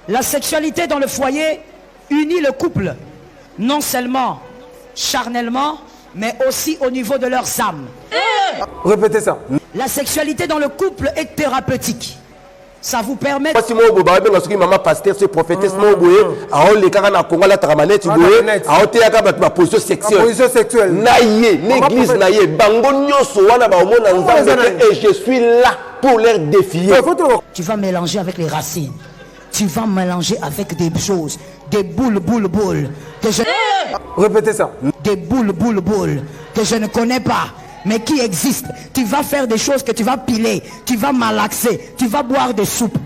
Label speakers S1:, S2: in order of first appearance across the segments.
S1: La sexualité dans le foyer unit le couple, non seulement charnellement, mais aussi au niveau de leurs âmes.
S2: Répétez ça.
S1: La sexualité dans le couple est thérapeutique. Ça vous permet...
S3: Si moi, je maman pasteur, ce prophétesse, moi, les caras na Congo, la tramanette, ma position sexuelle.
S2: Position sexuelle.
S3: Naïe, l'église naïe, bango nyoso, wana ba omona nzambe, et je suis là pour leur défier.
S1: Tu vas mélanger avec les racines. Tu vas mélanger avec des choses, des boules, que je...
S2: Répétez ça.
S1: Des boules, que je ne connais pas, mais qui existent. Tu vas faire des choses que tu vas piler, tu vas malaxer, tu vas boire des soupes.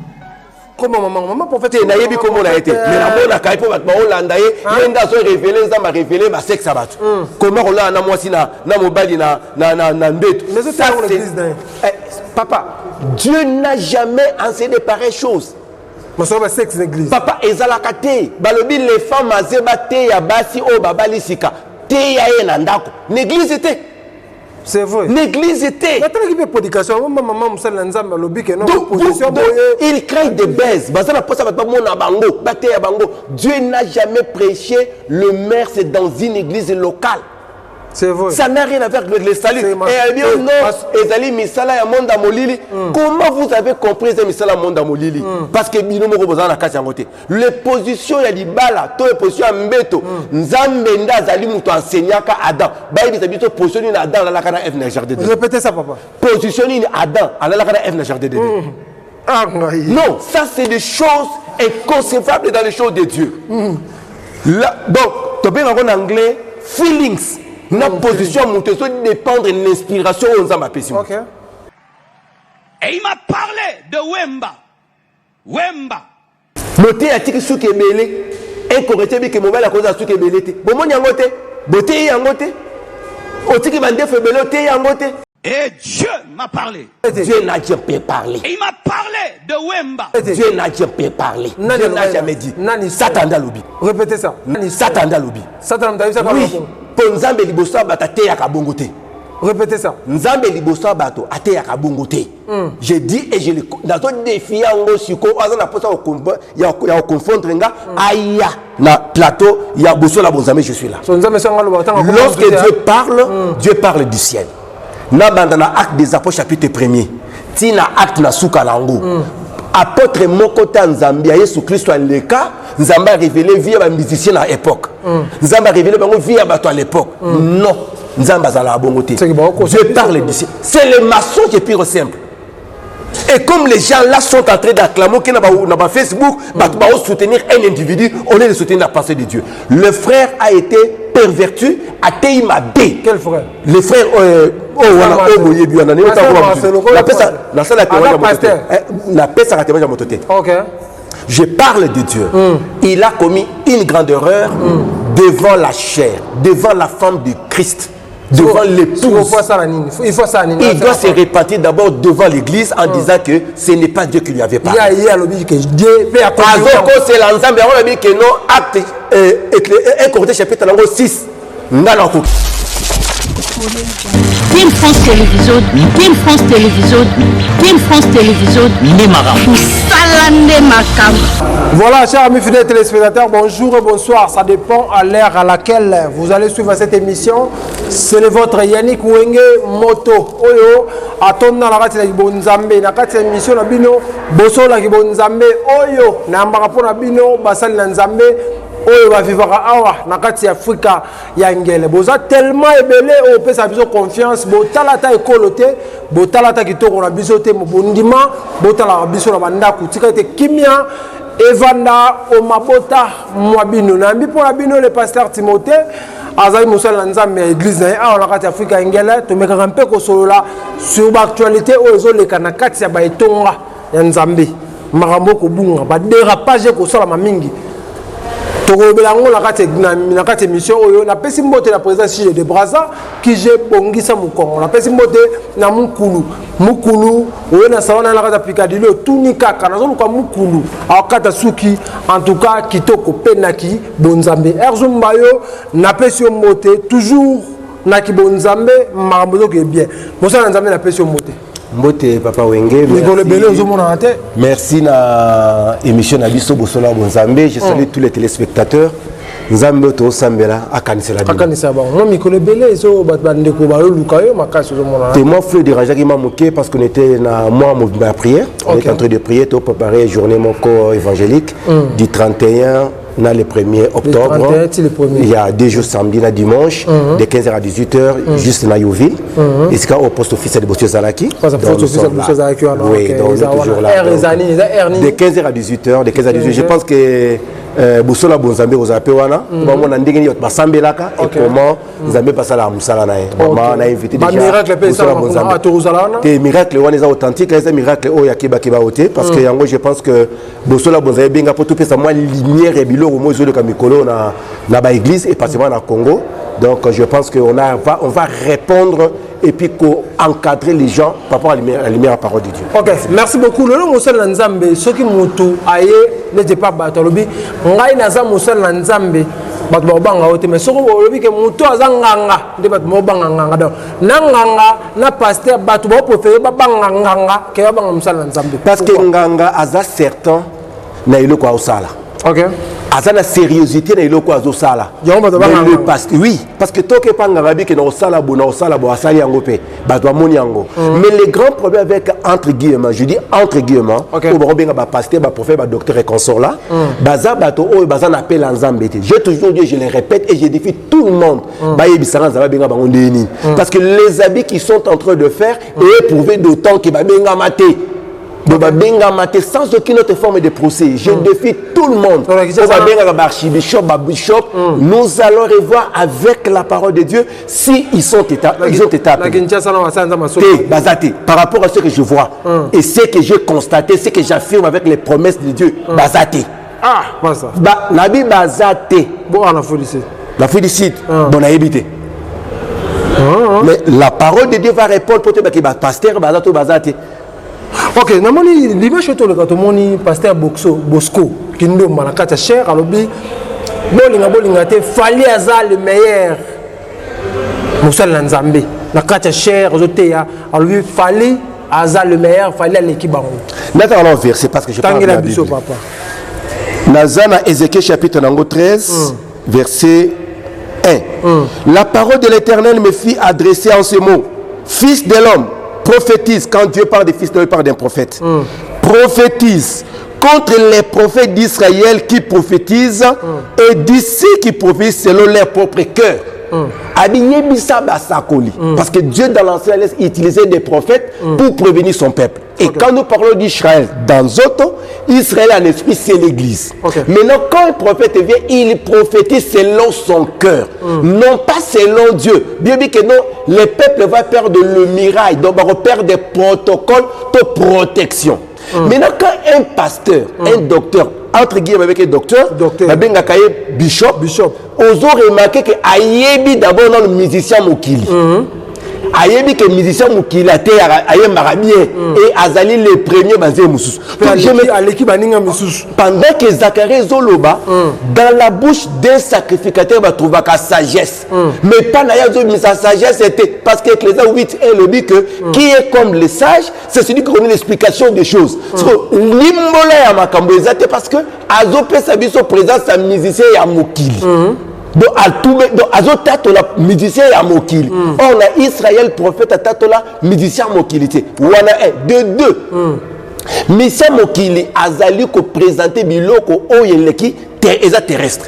S2: Comment maman prophète
S3: naïbi comment on a été. Mais la bonne caille pour battre on l'a ndaye, il a révélé ça m'a révélé ma sexe abat. Comment on l'a na moi si na mobile na mbet.
S2: Mais ça c'est
S3: papa, Dieu n'a jamais enseigné pareille chose.
S2: Sexe l'église.
S3: Papa ezalakate balobi les femmes azeba te ya basi o babali sika te ya ena ndako l'église était.
S2: C'est vrai.
S3: L'église était. Il crée des baises. Dieu n'a jamais prêché le maire, c'est dans une église locale.
S2: C'est vrai.
S3: Ça n'a rien à faire avec les saluts. Et bien non, Ezali Misala ya Monda Molili. Comment vous avez compris ce Misala Monda Molili? Parce que binomo robozana na kati yangote. Les positions ya libala, to les positions ya mbeto. Nzambe nda azali muto enseignaka Adam. Ba ibisa bito position ni Adam la kana F na jardin.
S2: Répétez ça papa.
S3: Position ni Adam la kana F na jardin. Non, ça c'est des choses inconcevables dans les choses de Dieu. Là, donc, tu peux en anglais feelings. Notre position monteuse dépendre de l'inspiration aux hommes à Pessim.
S2: Ok.
S4: Et il m'a parlé de Wemba. Wemba.
S3: Moté a tiré sous Kébélé. Incorrecté, mais que mon bel a causé à sous Kébélé. Bon, mon yangote. Beauté yangote. Oti qui m'a dit fébelote yangote.
S4: Et Dieu m'a parlé.
S3: Dieu n'a jamais parlé.
S4: Et il m'a parlé de Wemba.
S3: Dieu n'a jamais parlé. Dieu n'a jamais dit. Satan Dalobi.
S2: Répétez ça.
S3: Satan Dalobi.
S2: Satan Dalobi.
S3: Oui. Pour Nzambe liboso bato ateyaka bongo te.
S2: Répétez ça.
S3: Nzambe liboso bato ateyaka bongo te. Je dis et je le dans un défi yango siko azana posa ya confondre nga aya na plateau ya boso la bonzambe je suis là. Lorsque Dieu parle, Dieu parle du ciel. Na bandana acte des apôtres chapitre 1er. Tina acte na suka lango. Apôtre Mokota Nzambi à Jésus Christ en l'éca, Nzambi a révélé via les musiciens à l'époque. Nzambi a révélé via bateau à l'époque. Non, Nzambi a la bonté. Dieu parle d'ici. C'est les maçons qui est pire simple. Et comme les gens là sont en train d'acclamer qu'il y a Facebook, pour soutenir un individu, on est de soutenir la pensée de Dieu. Le frère a été perverti à Teimabé.
S2: Quel frère?
S3: Le frère je parle de Dieu. Il a commis une grande erreur devant la chair, devant la femme de Christ, devant l'épouse. Il doit se repentir d'abord devant l'église en disant que ce n'est pas Dieu qui lui avait parlé. C'est l'ensemble que non acte et chapitre 6.
S5: Team France Télévision, Team France Télévision, Team France Télévision, Nemara.
S2: Voilà, chers amis fidèles téléspectateurs, bonjour et bonsoir. Ça dépend à l'heure à laquelle vous allez suivre cette émission. C'est votre Yannick Wenge Moto. Oyo, attendant la rate de Bonzambe, la rate émission na bino, bosso la Bonzambe, Oyo, na mbarapo na bino, basal na Nzambe. Oyo va vivre awa na kati Afrika ya ngele boza tellement ebele o pesa biso confiance botalata ekolote botalata kitoko na biso te mobondima botala biso na bandako tika te kimia evanda o mabota mwabino na mbi pona bino le pasteur Timothée azali musala nzambe ya église na awa na kati Afrika ya ngele to meka mpe ko solola sur l'actualité o ezoleka na kati ya baitonga ya nzambe makambo ko bunga ba dérapage ko sala mamingi. Na kati émission oyo na pesi mbote na président Chile de Braza qui j'ai bongisa mukongo na pesi mbote na mukulu oyo na salon na kati Picardie tuni kaka na zoluka mukulu akata suki en tout cas kitoko penaki bonzambe erzumba yo na pesi mbote toujours na ki bonzambe makambo ke bien mosala nzambe na pesi mbote
S3: Mbote Papa Wenge. Merci na émission na biso Bosola Bonzambe. Je salue tous les téléspectateurs. Nzambe to sambela akanisa la
S2: akanisa ba moi mikolo belé so bandeko ba lukayo makasi zo mona.
S3: Et moi fleur déranger qui m'a moqué parce qu'on était na moi ma prière. On était en train de prier pour préparer journée mon corps évangélique du 31 dans le 1er octobre. Il y a 2 jours samedi na dimanche de 15h à 18h juste na Youville. Et c'est au poste officiel de Bossio Zalaki.
S2: Poste officiel de Bossio Zalaki.
S3: Oui, donc toujours là. De 15h à 18h, de 15h à 18h. Je pense que Bosola Bonzambe aux Apewana, on a dit que Basambelaka et comment Nzambe passe à la Moussala. On a invité déjà
S2: miracle
S3: Bosola Bonzambe. Des miracles authentiques, des miracles au Yakiba Kibaote, parce que je pense que Bosola Bonzambe benga pour tout faire moins lumière et bilo au moins de Kamikolo na ba église et pas seulement na Congo. Donc je pense qu'on va répondre et puis encadrer les gens par rapport à la lumière à la parole de Dieu.
S2: Ok, merci beaucoup. Le nom de Nzambe, ce qui moutou aye ne pas batalobi, ngai naza musal Nzambe, bat banga ote mais ce que que moutou azanganga, de bat mobanga nganga. Nanganga na pasteur bat bo préféré banga nganga ke banga musal Nzambe.
S3: Parce que nganga aza certain na iloko osala.
S2: Ok.
S3: Asa la sérieuxité na iloko azosala. Oui, parce que toi qui panga rabi que na osala bo asali yango pe bato moni yango. Mais le grand problème avec entre guillemets, je dis entre guillemets, au barobenga ba pasteur, ba prophète, ba docteur et consort là, baza bato o baza na appel Nzambe te. J'ai toujours dit, je le répète et je défie tout le monde. Ba yebisanga Nzambe benga bango ndeni. Parce que les habits qu'ils sont en train de faire est éprouvé d'autant que ba benga maté. Sans aucune autre forme de procès. Je défie tout le monde. Nous allons revoir avec la parole de Dieu si ils sont établis. Par rapport à ce que je vois et ce que j'ai constaté, ce que j'affirme avec les promesses de Dieu. Bazate.
S2: Ah, pas ça.
S3: Nabi Bazate.
S2: Bon, on a félicité.
S3: La félicite. Bon, à éviter. Mais la parole de Dieu va répondre pour te dire pasteur Bazate.
S2: Ok, namoni l'image que tu moni pasteur Bosco qui nous manakata cher alobi bolinga te fali aza le meilleur Moussala Nzambe nakata cher ozoteya alobi fali aza le meilleur fali à l'équipe bango.
S3: Maintenant on verset parce que je parle de la Bible. Nazana Ézéchiel chapitre 13 verset 1. La parole de l'Éternel me fit adresser en ces mots: Fils de l'homme, prophétise. Quand Dieu parle des fils de l'homme, il parle d'un prophète. Prophétise contre les prophètes d'Israël qui prophétisent et d'ici qui prophétisent selon leur propre cœur. Parce que Dieu dans l'Ancien utilisait des prophètes pour prévenir son peuple. Et quand nous parlons d'Israël dans Zoto, Israël en esprit c'est l'église. Maintenant quand un prophète vient, il prophétise selon son cœur, non pas selon Dieu. Bien dit que non, le peuple va perdre le mirail, donc va perdre des protocoles de protection. Maintenant quand un pasteur, un docteur, entre guillemets avec un docteur, bishop, ils ont remarqué que Ayebi d'abord dans le musicien Mokili. Ayebi que musicien Mokili a été bien et Azali le premier basé Moussous. Pendant que Zacharie Zoloba, dans la bouche d'un sacrificateur, va trouver sa sagesse. Mais pas sa sagesse, c'était parce que Ecclésiaste 8 est le dit que qui est comme les sages, c'est celui qui connaît l'explication des choses. Parce que Azopé Sabiso présente sa musicien et à Mokili. Donc, Azotato la musicien et à Mokili. On a Israël prophète à Tatola musicien Mokili. On a un, deux. Mission Mokili Azali ko présenter biloko oyeleki terrestre.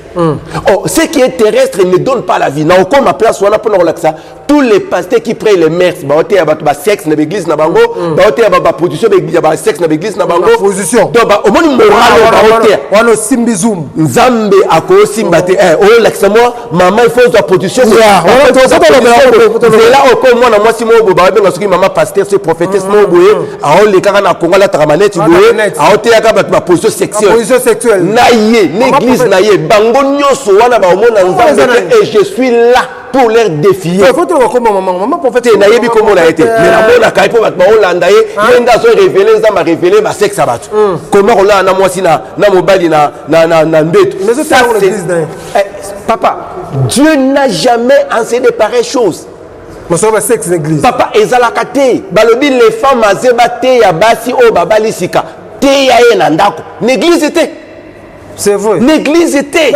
S3: Ce qui est terrestre ne donne pas la vie. Na comme ma place on a pour relaxer. Tous les pasteurs qui prient les mers, baoté ba sexe na l'église na bango, baoté ba position ba sexe na l'église na bango. Position. Donc au moins moral baoté. On a simbizum. Nzambe ako simbate. Oh l'accès moi, maman il faut sa position. Là au comme moi na moi si moi ba benga soki maman pasteur c'est prophétesse mo boye, a on les kaka na Congo la tramanette boye, a oté aka ba position sexuelle. Position sexuelle. Naïe, l'église naïe, bango nyoso wana ba omona Nzambe et je suis là pour leur défier. Maman prophète naïe comme on a été. Mais la bonne a pour battre on l'a ndaye, yenda so révéler ça m'a révélé ma sexe à battre. Comment on l'a na moi si na mobali na ndetu. Mais ça c'est papa, Dieu n'a jamais enseigné pareille chose.
S2: sexe l'église.
S3: Papa ezalaka te balobi les femmes azeba te ya basi o babalisika te ya ye na ndako l'église était.
S2: C'est vrai.
S3: L'église était.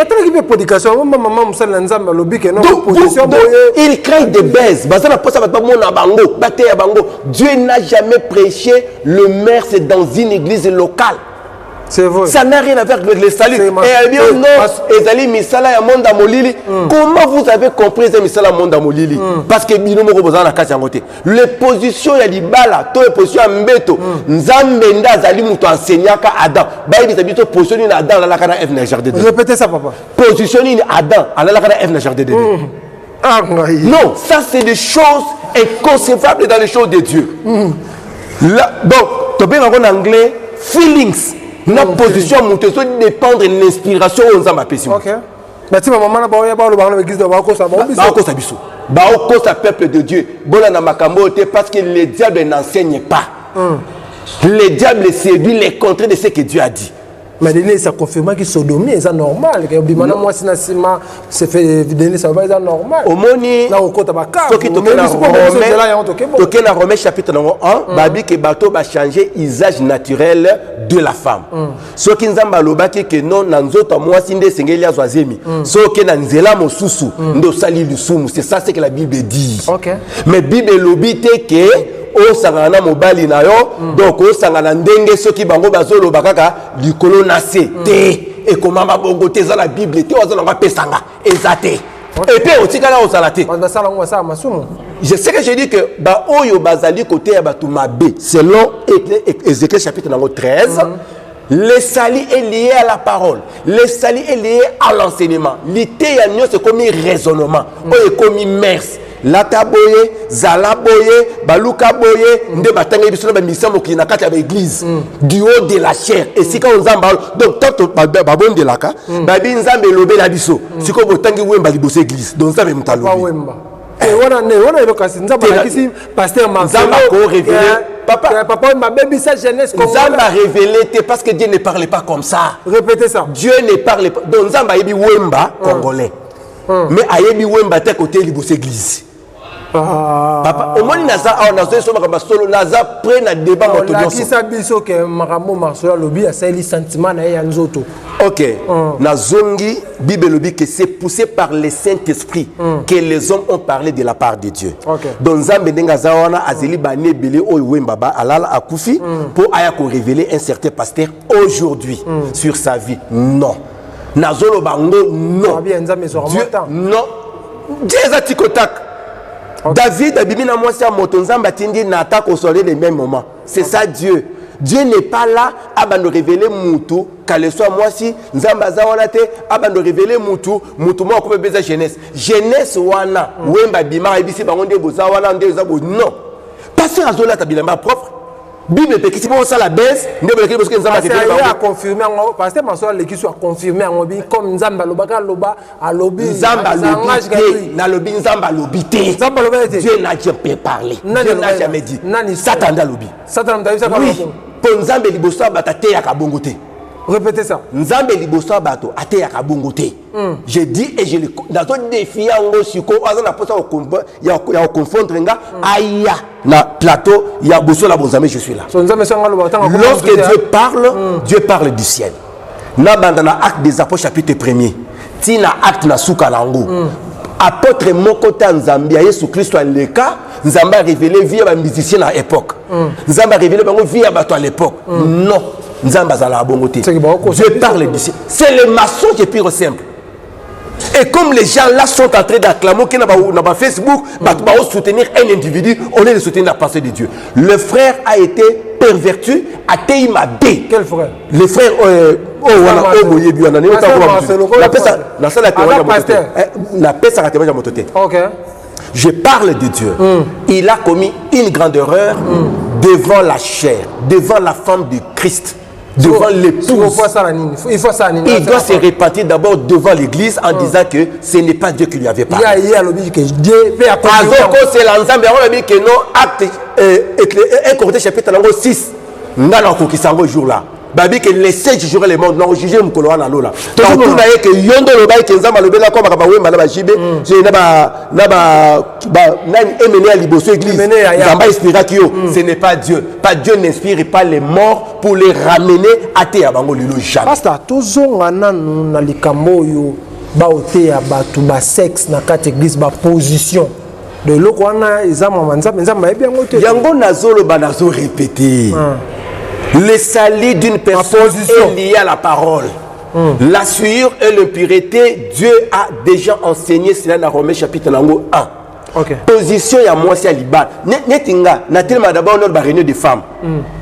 S3: Il crée des baises. Dieu n'a jamais prêché le maire, c'est dans une église locale.
S2: C'est vrai.
S3: Ça n'a rien à voir avec les saluts. Et bien non, Ezali Misala ya Monda Molili. Comment vous avez compris Ezali Misala Monda Molili? Parce que binomo robozana na kati yangote. Les positions ya libala, to les positions ya mbeto. Nzambe nda azali muto enseignaka Adam. Ba ibisa bito position ni Adam la kana F na jardin.
S2: Répétez ça papa.
S3: Position ni Adam la kana F na jardin de Dieu. Non, ça c'est des choses inconcevables dans les choses de Dieu. Là, donc, tu peux en anglais feelings. Notre position monteuse dépendre de l'inspiration aux hommes à passion. OK.
S2: Mais si maman n'a pas l'église de Baoko, ça va
S3: biso. Baoko, c'est peuple de Dieu. Bola na makambo parce que les diables n'enseignent pas. Les diables séduisent les contraires de ce que Dieu a dit.
S2: Mais ça confirme que sodomie est normal. Moi, si c'est fait ça va être normal.
S3: Au moni, na Romains chapitre 1, babi que bateau va changer l'usage naturel de la femme. Ce qui nous a lobaki que non nanzota moi sinde sengeli azwazemi. Ce qui na nzela mosusu ndo sali lusumu. C'est ça ce que la Bible dit.
S2: OK.
S3: Mais Bible lobite que o sangana mobali na yo donc o sangana ndenge soki bango bazolo bakaka likolo na se te et comment mabongo te za la Bible te ozana nga pesanga ezate et puis otikala osalate je sais que j'ai dit que ba oyo bazali côté ya batu mabe selon Ézéchiel chapitre 13. Le sali est lié à la parole. Le sali est lié à l'enseignement. L'ité ya nyo c'est comme raisonnement. Oyo comme mers. Lata boye, zala boye, baluka boye, nde batanga biso na mission mo kina kati ya église du haut de la chair. Et si quand on zamba donc tant babon de laka, babi nzambe lobe la biso. Si ko botangi wemba liboso église. Donc ça même talo.
S2: Et on a l'occasion nzamba kisi pasteur
S3: Nzamba ko révélé.
S2: Papa ma baby sa jeunesse comme
S3: Nzamba révélé parce que Dieu ne parlait pas comme ça.
S2: Répétez ça.
S3: Dieu ne parlait pas. Donc Nzamba yebi wemba congolais. Mais ayebi wemba te côté liboso église. Papa, au moins naza solo naza près na débat moto nyonso.
S2: Qui sabiso que makambo marsola lobi a sali sentiment na ya nzoto.
S3: OK. Na zongi Bible lobi que c'est poussé par le Saint-Esprit que les hommes ont parlé de la part de Dieu. Donc Nzambe ndenga zawana azeli bane belé oyo wembaba alala akufi pour aya ko révéler un certain pasteur aujourd'hui sur sa vie. Non. Nazolo bango non.
S2: Dieu,
S3: non. Dieu zatikotak. David abimina moi c'est motonzamba tindi nata ko soler les mêmes moments. C'est ça Dieu. Dieu n'est pas là à nous révéler mutu qu'elle soit moi si nzamba za wana te à nous révéler mutu moi ko beza jeunesse. Jeunesse wana wemba bima ebisi bangonde boza wana ndeza bo non. Pasteur azola tabilamba propre. Bible peut qu'il ça la baisse ne veut dire parce que nzamba
S2: a confirmé pasteur Mansour le qui soit confirmé en obi comme nzamba lobaka loba a lobi
S3: nzamba lobité na lobi nzamba lobité
S2: nzamba lobité
S3: Dieu n'a jamais parlé Dieu n'a jamais dit Satan da lobi
S2: Satan da ça
S3: oui pour nzambe liboso batate ya kabongo te.
S2: Répétez ça.
S3: Nzambe liboso bato ate ya kabongo te. Je dis et je le dans ton défi yango siko azana posa au combat ya confondre nga aya na plateau ya boso la bonzambe je suis là. Lorsque Dieu parle, Dieu parle du ciel. Na bandana acte des apôtres chapitre 1er. Tina acte na suka lango. Apôtre Mokota Nzambi à Jésus Christ à l'éca, Nzamba a révélé via les musiciens à l'époque. Nzamba a révélé via bateau à l'époque. Non, Nzamba a la bonté. Dieu parle du ciel. C'est les maçons qui est pire simple. Et comme les gens là sont en train d'acclamer qu'il y a Facebook, pour soutenir un individu, on est de soutenir la pensée de Dieu. Le frère a été perverti à Teimabé.
S2: Quel frère?
S3: Le frère je parle de Dieu. Il a commis une grande erreur devant la chair, devant la femme de Christ, devant l'épouse. Il doit se repentir d'abord devant l'église en disant que ce n'est pas Dieu qui lui avait parlé. C'est l'ensemble que non acte 1 Corinthiens chapitre 6. Jour là. babi que laisser juger le monde non juger mukolo wana lola tout na ye que yondo lo baye kenzama lo bela comme ba wemba na ba jibe je na ba nani emene à liboso église zamba inspira kio ce n'est pas Dieu n'inspire pas les morts pour les ramener à te ya bango lilo jamais
S2: pasteur tozonga nanu na likambo yo ba ote ya batu ba sexe na kati église ba position de loko wana ezama manzambe nzamba yebi yango te
S3: yango nazolo banazo répéter le salut d'une personne est lié à la parole. La souillure et l'impureté, Dieu a déjà enseigné cela dans Romains chapitre 1.
S2: Okay.
S3: Position ya moi c'est à Liban. Netinga, na tellement d'abord notre réunion de femmes.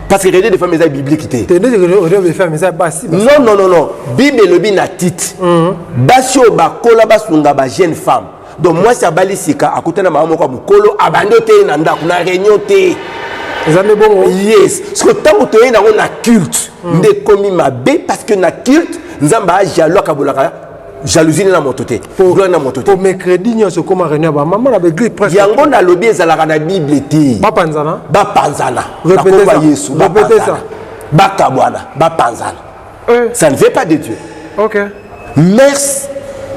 S3: Parce que réunion de femmes est biblique. Non. Bible le bin na titre. Basio ba kola basunga ba jeune femme. Donc moi c'est balisika à côté na maman ko mukolo abandote na ndako na réunion te. Yes, parce que tant que tu es dans un culte, ne commis ma bé parce que na culte, nous avons jaloux kabolaka, jalousie na mototé. Pour
S2: mercredi nous sommes comme réunion ba maman la église presque.
S3: Yango na lobby ezalaka na Bible té.
S2: Ba panzana.
S3: Répétez ça.
S2: Répétez ça.
S3: Ba kabwana, ba panzana. Ça ne veut pas de Dieu.
S2: OK.
S3: Merci.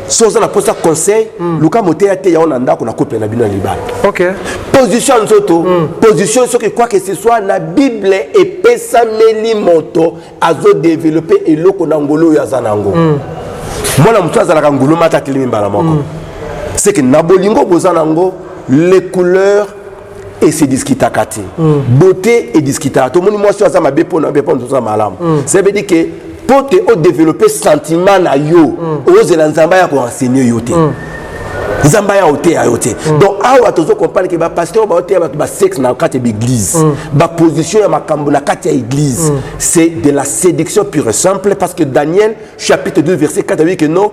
S3: Sans un apôtre conseil, Luka Moté a été en anda qu'on a copié la Bible en Liban.
S2: OK.
S3: Position Nzoto, position sur quoi que ce soit, la Bible et pesa meli moto azo développer et lo konangolo ya zanango. Moi la mutwa zala ngolo mata telemi mbala moko. C'est que nabolingo bozanango les couleurs et c'est disquitakati. Beauté et disquita. Tout le monde moi sur ça ma bepo na bepo nzoza malam. Ça veut dire que pour te développer sentiment na yo aux elanzamba ya ko enseigner yo te nzamba ya ote ya yote donc awa tozo comprendre que ba pasteur ba ote ba sexe na kati l'église ba position ya makambo na kati ya église c'est de la séduction pure et simple parce que Daniel chapitre 2 verset 4 dit que non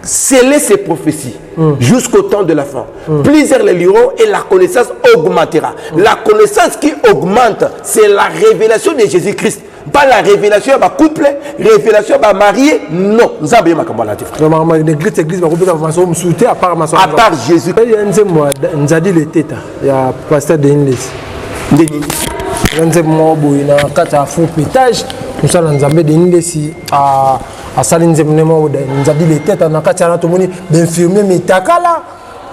S3: scellez ces prophéties jusqu'au temps de la fin. Plusieurs les liront et la connaissance augmentera. La connaissance qui augmente, c'est la révélation de Jésus-Christ. Pas la révélation à couple, révélation à marié, non. Nous avons bien ma
S2: l'église à
S3: part Jésus.
S2: Nous a dit le tête. Il y a pasteur Denis. Nous avons un faux pétage. Nous avons Denis à Salinze Mnemo. Nous a dit les têtes. Nous avons infirmier Mitakala.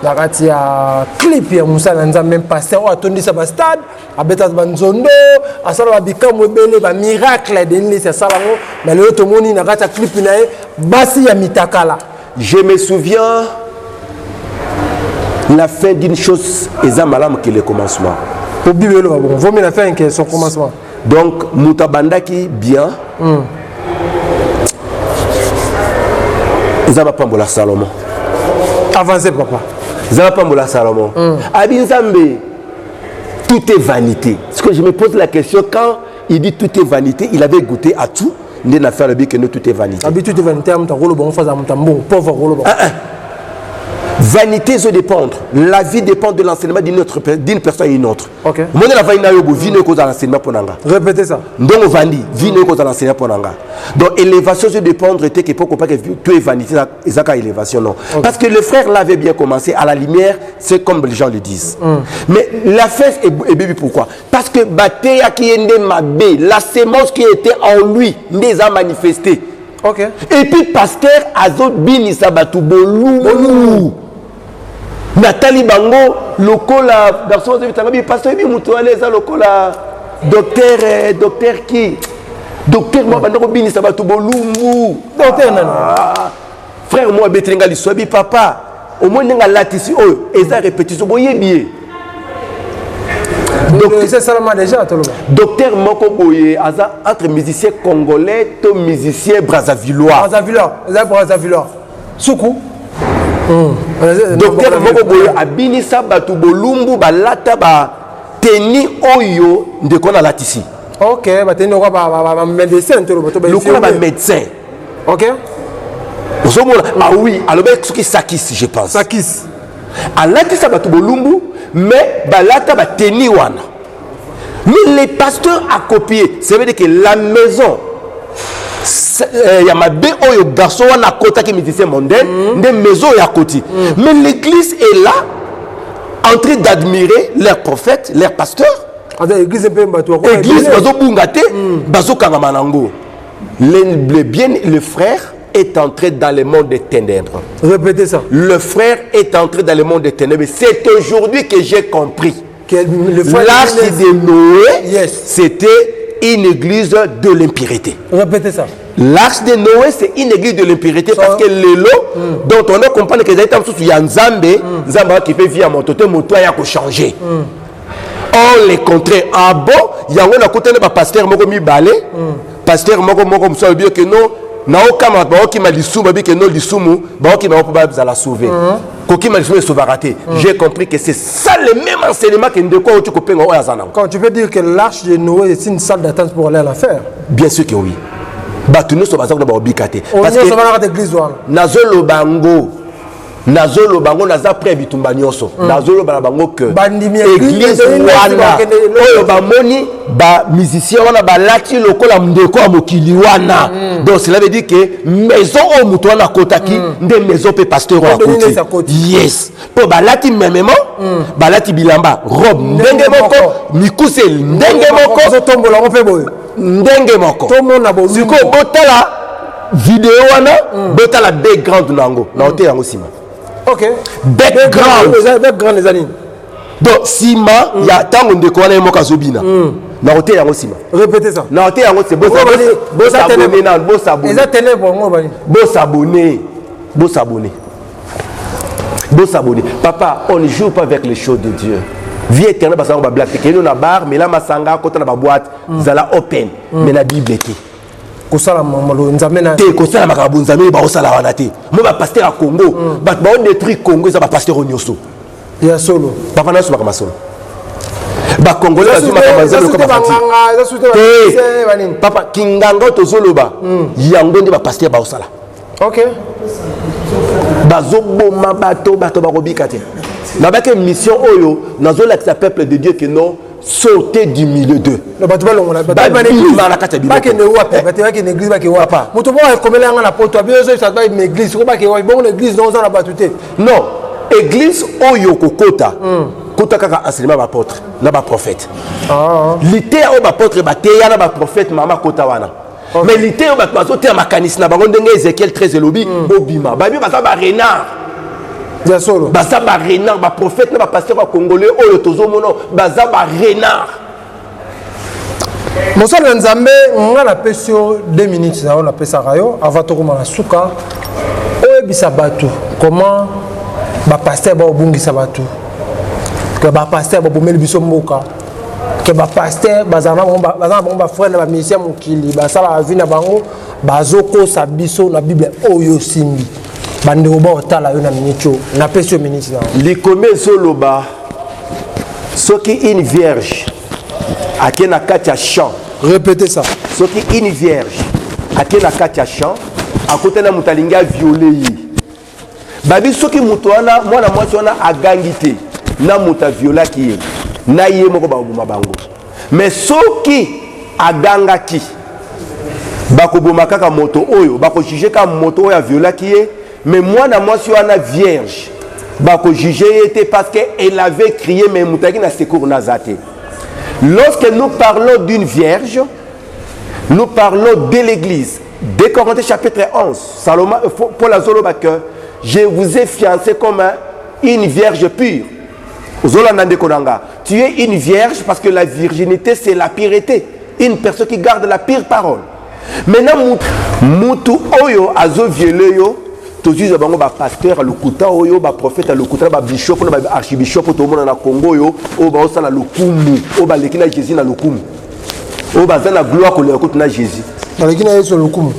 S2: La ratia clip ya Moussa Nzambe pasteur o atondi sa ba stade abeta banzondo asala ba bikamu bele ba miracle de ni c'est ça lango mais le to moni na ratia clip na basi ya mitakala.
S3: Je me souviens la fin d'une chose ezamalam que le commencement.
S2: Pour Bible le bon vaut mieux la fin que son commencement.
S3: Donc mutabandaki bien ezaba pambola Salomon.
S2: Avancez papa.
S3: Zapambola Salomon. Abinzambe, tout est vanité. Parce que je me pose la question, quand il dit tout est vanité, il avait goûté à tout. Il n'a fait le but que nous tout est vanité.
S2: Tout est vanité,
S3: vanité se dépendre. La vie dépend de l'enseignement d'une personne à une autre.
S2: Ok.
S3: Moi, la vie ne cause l'enseignement pour nanga.
S2: Répétez ça.
S3: Donc, vandi, vie ne cause l'enseignement pour nanga. Donc, élévation se dépendre était que pour pas que tout est vanité, ça qu'à élévation non. Okay. Parce que le frère l'avait bien commencé à la lumière, c'est comme les gens le disent. Mais la fête est bébé pourquoi? Parce que Batéa qui est mabé, la sémence qui était en lui, les a manifesté.
S2: Ok.
S3: Et puis pasteur Azot Bini Sabatou Bolou. Nathalie Bango, lokola garçon de Vitangabi, pasteur Bi Moutouane, ça lokola docteur qui? Docteur moi Bandako Bini Sabatou Bolou.
S2: Docteur Nano.
S3: Frère moi Betrenga Lissobi papa. Au moins n'a latisi oh et ça répétition boye bien.
S2: C'est seulement déjà tout le monde.
S3: Docteur Moko Boye entre musicien congolais et musicien brassavillois.
S2: Brassavillois. Soukou.
S3: Docteur Moko Boye abini sabatu bolumbu balata ba teni oyo de kona latisi.
S2: OK, ba teni ko ba médecin tout le monde.
S3: Le ba médecin.
S2: OK.
S3: Ah oui, alors qui Sakis je pense.
S2: Sakis.
S3: Alati sabatu bolumbu mais balata ba teni wana. Mais les pasteurs a copié. Ça veut dire que la maison il y a ma deux garçons à côté qui musicien mondain, des maisons à côté. Mais l'église est là en train d'admirer leurs prophètes, leurs pasteurs.
S2: L'église
S3: bazo bungate, bazo kangamanango. le frère est entré dans le monde des ténèbres.
S2: Répétez ça.
S3: Le frère est entré dans le monde des ténèbres. C'est aujourd'hui que j'ai compris. L'arche de Noé, c'était une église de l'impurité.
S2: Répétez ça.
S3: L'arche de Noé, c'est une église de l'impurité parce que le lot dont on a compris que il y a Nzambe qui fait via mon totem, mon toit, il y a changer. On les contraire. Ah bon, il y a un côté de pasteur moko mi balé, pasteur moko mso bien que non, na okama ba ki ma lisumu bi que non lisumu, ba ki ma ba za la sauver. Ko ki ma lisumu sauver raté. J'ai compris que c'est ça le même enseignement que ndeko tu copain o yazana.
S2: Quand tu veux dire que l'arche de Noé est une salle d'attente pour aller à l'enfer?
S3: Bien sûr que oui. Ba tu ne so ba za ko ba obikate.
S2: Parce que ça va dans l'église wana.
S3: Nazolo bango. Nazolo bango naza près bitumba nyonso nazolo bana bango que église wana oyo bamoni ba musicien wana balati lokola ndeko ya mokili wana donc cela veut dire que maison o muto wana kotaki nde maison pe pasteur wa koti yes po balati memement balati bilamba robe ndenge moko mikuse ndenge moko
S2: tombola on fait boy
S3: ndenge moko
S2: to mona bo
S3: siko botala vidéo wana botala background nango na hotel yango sima.
S2: Ok.
S3: Background les années. Donc Sima, il y a tant de quoi les mots Zobina. Na hotel yango Sima.
S2: Répétez ça.
S3: Na hotel yango c'est beau s'abonner nan beau s'abonner.
S2: Les atteindre pour moi bani.
S3: Beau s'abonner. Beau s'abonner. Beau s'abonner. Papa, on ne joue pas avec les choses de Dieu. Vie éternelle parce qu'on va blague. Que nous na bar, mais là masanga quand on a ba boîte, zala open. Mais la Bible était.
S2: Kosala mamalo nzamena
S3: te kosala makabu nzamena ba osala wana te mo ba pasteur à Congo ba on détruit Congo ça ba pasteur onyoso
S2: ya solo
S3: papa na suma kama solo ba congolais ba suma kama nzamena ko ba papa kinganga tozoloba yango nde ba pasteur ba osala
S2: OK
S3: bazoboma bato ba kobika te na ba ke mission oyo nazola que peuple de Dieu que non sauter du milieu d'eux.
S2: Le bateau ballon la bateau pas que ne voit pas que une église pas que voit pas moto ba comme là na poto bien ça doit une église pas que bon l'église dans ça la batuté
S3: non église oyo kokota kota kaka enseignement ba apôtre na ba prophète lité o ba apôtre ba teya na ba prophète mama kota wana mais lité o ba bazo te makanisi na bango ndenge Ézéchiel 13 elobi bobima ba bi ba renard
S2: ya solo
S3: baza ba renard ba prophète na ba pasteur ba congolais oyo tozomono baza ba renard
S2: mosala nzambe nga na pesio 2 minutes na on appelle ça rayo avant to koma na suka oyebisa bato comment ba pasteur ba obungisa bato que ba pasteur ba bomeli biso mboka que ba pasteur bazana ba frère na ba mission mokili basala vie na bango bazoko sa biso na Bible oyo simbi bande oba otala yo na minute na pesio minute na
S3: likome soloba soki une vierge akena katia champ
S2: répétez ça
S3: soki une vierge akena katia champ akotana mutalinga violer babi soki muto wana mwana mwasi wana agangi te na muta violaki ye na ye moko babuma bango mais soki agangaki bakoboma kaka moto oyo bako juger ka moto oyo violaki ye mais mwana mwasi wana vierge bako juger était parce que elle avait crié mais mutaki na secours na zate. Lorsque nous parlons d'une vierge, nous parlons de l'église. 2 Corinthiens chapitre 11, Salomon Paul azoloba que je vous ai fiancé comme une vierge pure. Tu es une vierge parce que la virginité c'est la pureté. Une personne qui garde la pure parole. Maintenant mutu oyo azo violé yo tozi za bango ba pasteur lokuta oyo ba prophète lokuta ba bishop na ba archibishop to mona na Congo yo o ba osala lokumu o ba lekina Jésus na lokumu o ba za na gloire ko le na Jésus
S2: ba lekina Yesu lokumu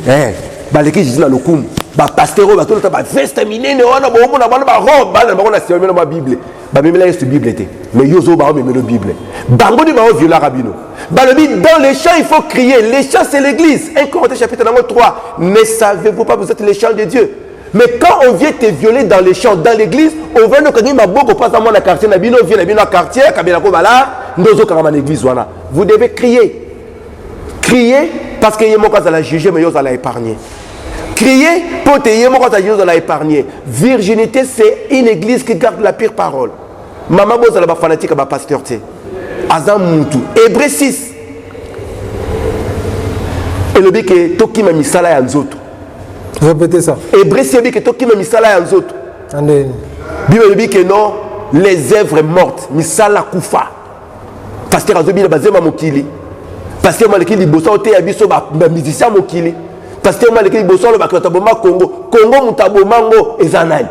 S3: ba lekina Jésus na lokumu ba pasteur o ba to ba veste minene wana bo mona ba robe ba na ba na siomela ba Bible ba memela Yesu Bible te mais yo zo ba memela Bible bango di ba o viola rabino ba le dit dans les champs il faut crier les champs c'est l'église 1 Corinthiens chapitre 3 ne savez-vous pas vous êtes les champs de Dieu. Mais quand on vient te violer dans les champs, dans l'église, on vient nous connaître ma beaucoup pas dans mon quartier, na bino vient na quartier, kabela ko bala, ndozo kama na église wana. Vous devez crier. Crier parce que yemo ka za la juger mais yo za la épargner. Crier pour te yemo ka za juger za la épargner. Virginité c'est une église qui garde la pure parole. Maman bo za la ba fanatique ba pasteur té. Azam mutu. Hébreux 6. elobi ke tokima misala ya nzoto.
S2: Répétez ça.
S3: Hébreu elobi ke tokima misala ya nzoto. Bible elobi ke non les œuvres mortes misala kufa. Pasteur azobina bazema mokili. Pasteur maleki liboso ote ya biso ba musicien mokili. Pasteur maleki liboso lo bakata boma Congo. Congo mutabomango ezanani.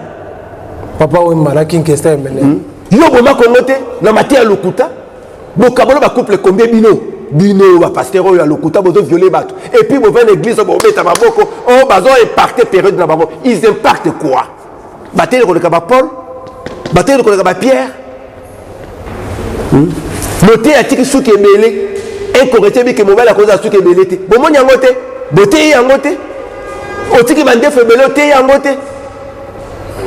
S2: Papa Wemba la king kester mele.
S3: Yo boma Congo te na matia lokuta. Bokabolo ba couple combien bino ba pasteur oyo ya lokuta bozo violer bato. Et puis bo vient l'église bo beta maboko oh bazo impacter période na babo. Ils impactent quoi? Batel ko le ba Paul. Batel ko le ba Pierre. Moté atiki souki ebele. Et correcté bi ke mobile à cause de souki ebele te. Bo moni yango te. Boté yango te. Otiki bande febele te yango te.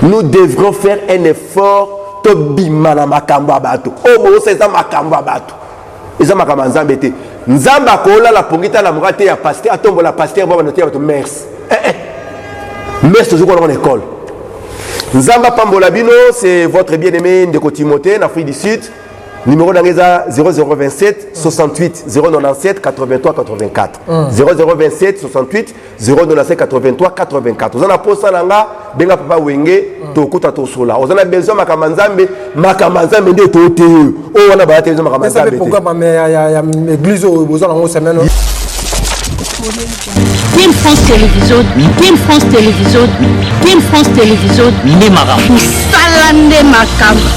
S3: Nous devrons faire un effort to bimana makambo abato. Oh mo c'est ça makambo abato. Eza makambo nzambe te. Nzamba kola la pongita la murate ya pasteur atombo la pasteur bo banote bato merci. Merci toujours dans l'école. Nzamba pambola bino c'est votre bien-aimé Ndeko Timothée en Afrique du Sud. Numéro d'Angeza 0027 68 097 83 84. 0027 68 097 83 84. Vous en avez posé là, benga papa wenge, tokuta tosola. Vous en avez besoin makamanzambe nde tote. Oh on a battu besoin makamanzambe.
S2: Mais ça pourquoi mais ya église au besoin en semaine.
S5: Team France Télévision, Team France Télévision, Team France Télévision, Nemara. Salande makamba.